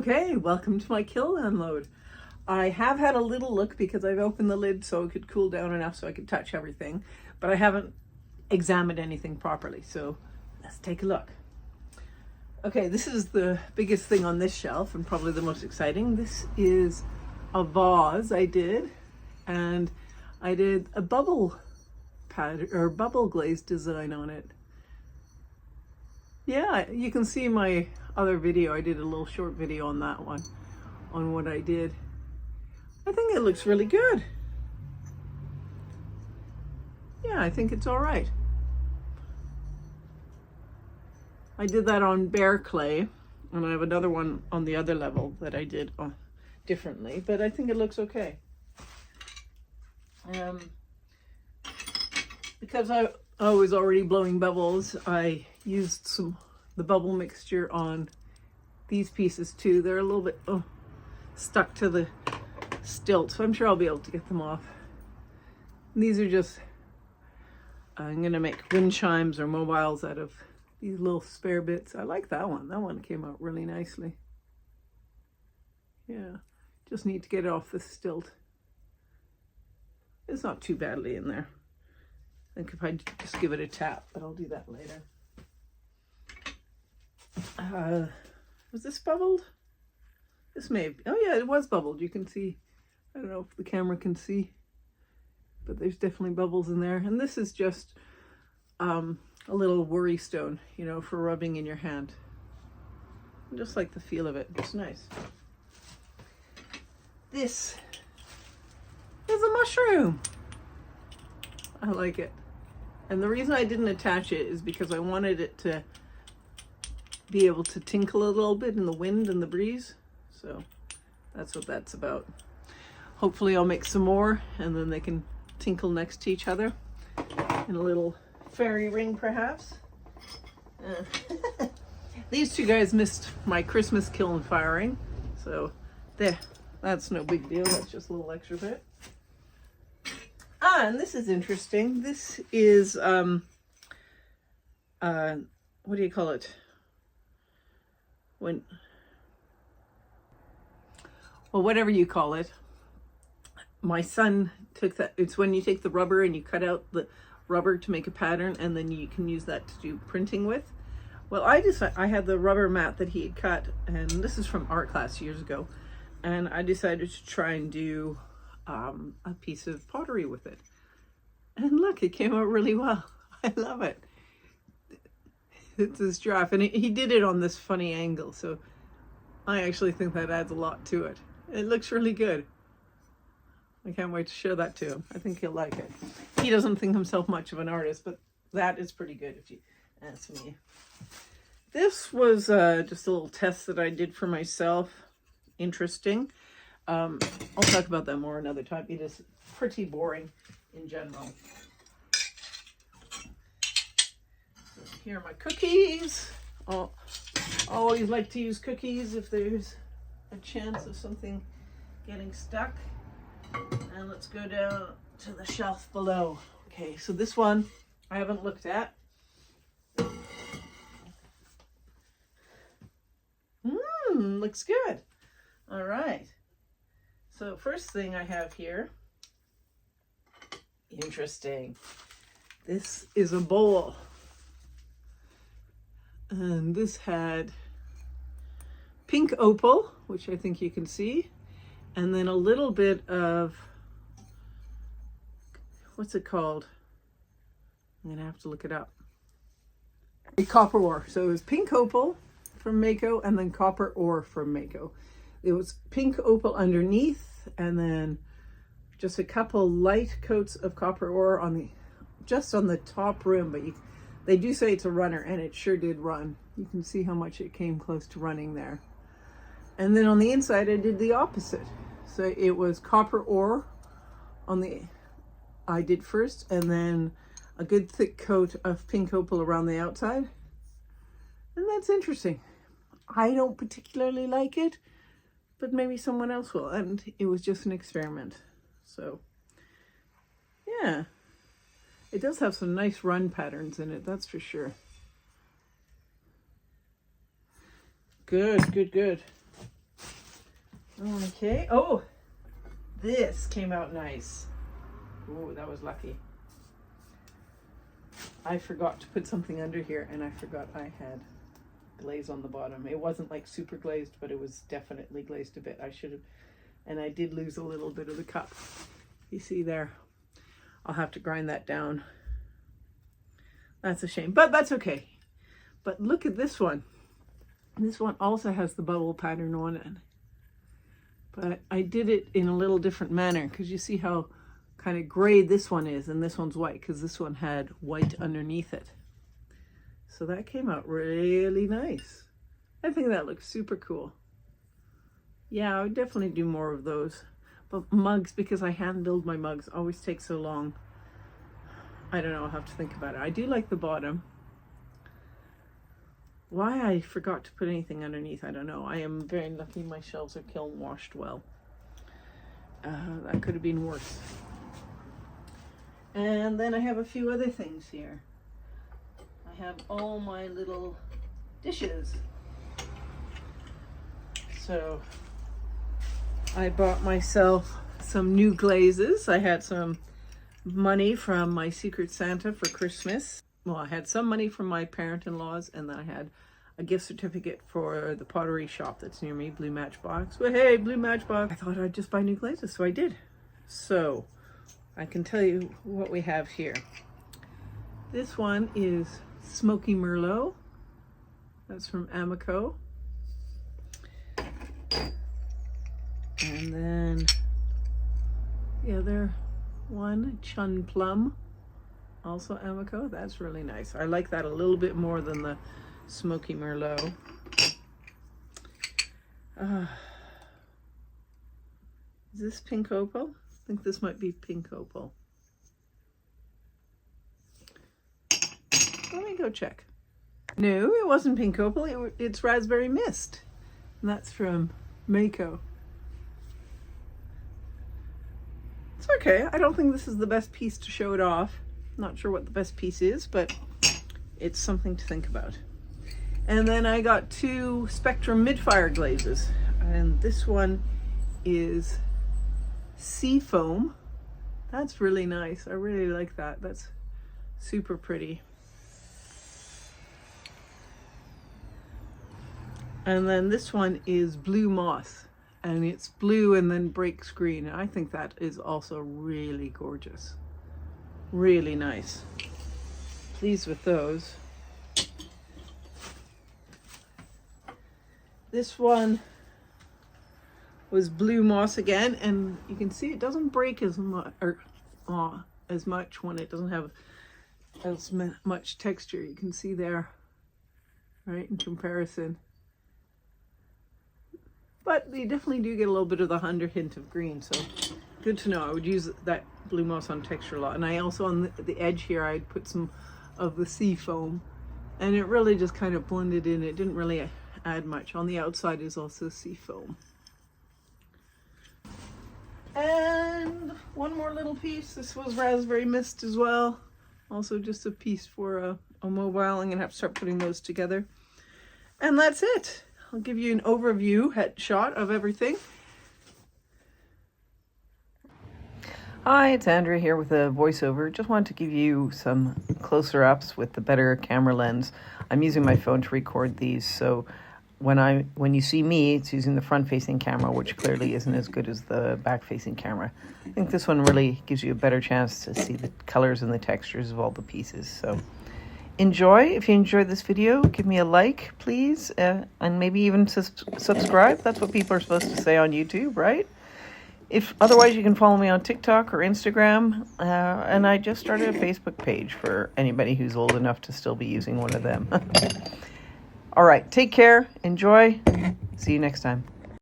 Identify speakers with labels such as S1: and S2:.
S1: Okay, welcome to my kiln unload. I have had a little look because I've opened the lid so it could cool down enough so I could touch everything, but I haven't examined anything properly, so let's take a look. Okay, this is the biggest thing on this shelf and probably the most exciting. This is a vase I did, and I did a bubble pad or bubble glaze design on it. Yeah, you can see my other video. I did a little short video on that one, on what I did. I think it looks really good. Yeah, I think it's all right. I did that on bare clay, and I have another one on the other level that I did differently, but I think it looks okay. Because I was already blowing bubbles, I used the bubble mixture on these pieces too. They're a little bit stuck to the stilt, so I'm sure I'll be able to get them off. And these are just, I'm gonna make wind chimes or mobiles out of these little spare bits. I like that one. That one came out really nicely. Yeah, just need to get it off the stilt. It's not too badly in there. I think if I just give it a tap, but I'll do that later. Was this bubbled? This may have, oh yeah, it was bubbled. You can see, I don't know if the camera can see, but there's definitely bubbles in there. And this is just a little worry stone, you know, for rubbing in your hand. I just like the feel of it. It's nice. This is a mushroom. I like it. And the reason I didn't attach it is because I wanted it to be able to tinkle a little bit in the wind and the breeze. So that's what that's about. Hopefully I'll make some more and then they can tinkle next to each other in a little fairy ring perhaps. These two guys missed my Christmas kiln firing. So there, that's no big deal. That's just a little extra bit. And this is interesting. This is, what do you call it? Well, whatever you call it. My son took that. It's when you take the rubber and you cut out the rubber to make a pattern, and then you can use that to do printing with. Well, I had the rubber mat that he had cut, and this is from art class years ago, and I decided to try and do a piece of pottery with it. And look, it came out really well. I love it. It's this giraffe, and he did it on this funny angle, so I actually think that adds a lot to it. It looks really good. I can't wait to show that to him. I think he'll like it. He doesn't think himself much of an artist, but that is pretty good if you ask me. This was just a little test that I did for myself. Interesting. I'll talk about that more another time. It is pretty boring in general. So here are my cookies. I'll always like to use cookies if there's a chance of something getting stuck. And let's go down to the shelf below. Okay, so this one I haven't looked at. Looks good. All right. So first thing I have here, interesting. This is a bowl. And this had pink opal, which I think you can see, and then a little bit of, what's it called? I'm gonna have to look it up. Copper ore. So it was pink opal from Mako and then copper ore from Mako. It was pink opal underneath and then just a couple light coats of copper ore on just on the top rim, but they do say it's a runner, and it sure did run. You can see how much it came close to running there. And then on the inside I did the opposite. So it was copper ore I did first, and then a good thick coat of pink opal around the outside. And that's interesting. I don't particularly like it, but maybe someone else will. And it was just an experiment. So yeah, it does have some nice run patterns in it, that's for sure. Good, good, good. Okay. Oh, this came out nice. Oh, that was lucky. I forgot to put something under here, and I forgot I had glaze on the bottom. It wasn't like super glazed, but it was definitely glazed a bit. I should have, and I did lose a little bit of the cup. You see there? I'll have to grind that down. That's a shame, but that's okay. But look at this one. This one also has the bubble pattern on it. But I did it in a little different manner, because you see how kind of gray this one is, and this one's white, because this one had white underneath it. So that came out really nice. I think that looks super cool. Yeah, I would definitely do more of those. But mugs, because I hand build my mugs, always take so long. I don't know, I'll have to think about it. I do like the bottom. Why I forgot to put anything underneath, I don't know. I am very lucky my shelves are kiln washed well. That could have been worse. And then I have a few other things here. I have all my little dishes. So I bought myself some new glazes. I had some money from my Secret Santa for Christmas. Well, I had some money from my parent-in-laws, and then I had a gift certificate for the pottery shop that's near me, Blue Matchbox. Well, hey, Blue Matchbox. I thought I'd just buy new glazes, so I did. So I can tell you what we have here. This one is Smoky Merlot. That's from Amico. And then the other one, Chun Plum, also Amico. That's really nice. I like that a little bit more than the Smoky Merlot. Is this pink opal? I think this might be pink opal. Let me go check. No, it wasn't pink opal. It's raspberry mist. And that's from Mako. It's okay. I don't think this is the best piece to show it off. Not sure what the best piece is, but it's something to think about. And then I got two Spectrum mid-fire glazes. And this one is sea foam. That's really nice. I really like that. That's super pretty. And then this one is blue moss, and it's blue and then breaks green. And I think that is also really gorgeous. Really nice. Pleased with those. This one was blue moss again, and you can see it doesn't break as much, as much when it doesn't have as much texture. You can see there, right, in comparison. But you definitely do get a little bit of the hint of green, so good to know. I would use that blue moss on texture a lot. And I also, on the edge here, I'd put some of the sea foam, and it really just kind of blended in. It didn't really add much. On the outside is also sea foam. And one more little piece. This was raspberry mist as well. Also just a piece for a mobile. I'm gonna have to start putting those together. And that's it. I'll give you an overview headshot of everything. Hi, it's Andrea here with a voiceover. Just wanted to give you some closer ups with the better camera lens. I'm using my phone to record these, so when you see me, it's using the front-facing camera, which clearly isn't as good as the back-facing camera. I think this one really gives you a better chance to see the colors and the textures of all the pieces. So enjoy. If you enjoyed this video, give me a like, please, and maybe even subscribe. That's what people are supposed to say on YouTube, right? If otherwise, you can follow me on TikTok or Instagram, and I just started a Facebook page for anybody who's old enough to still be using one of them. All right, take care, enjoy, see you next time.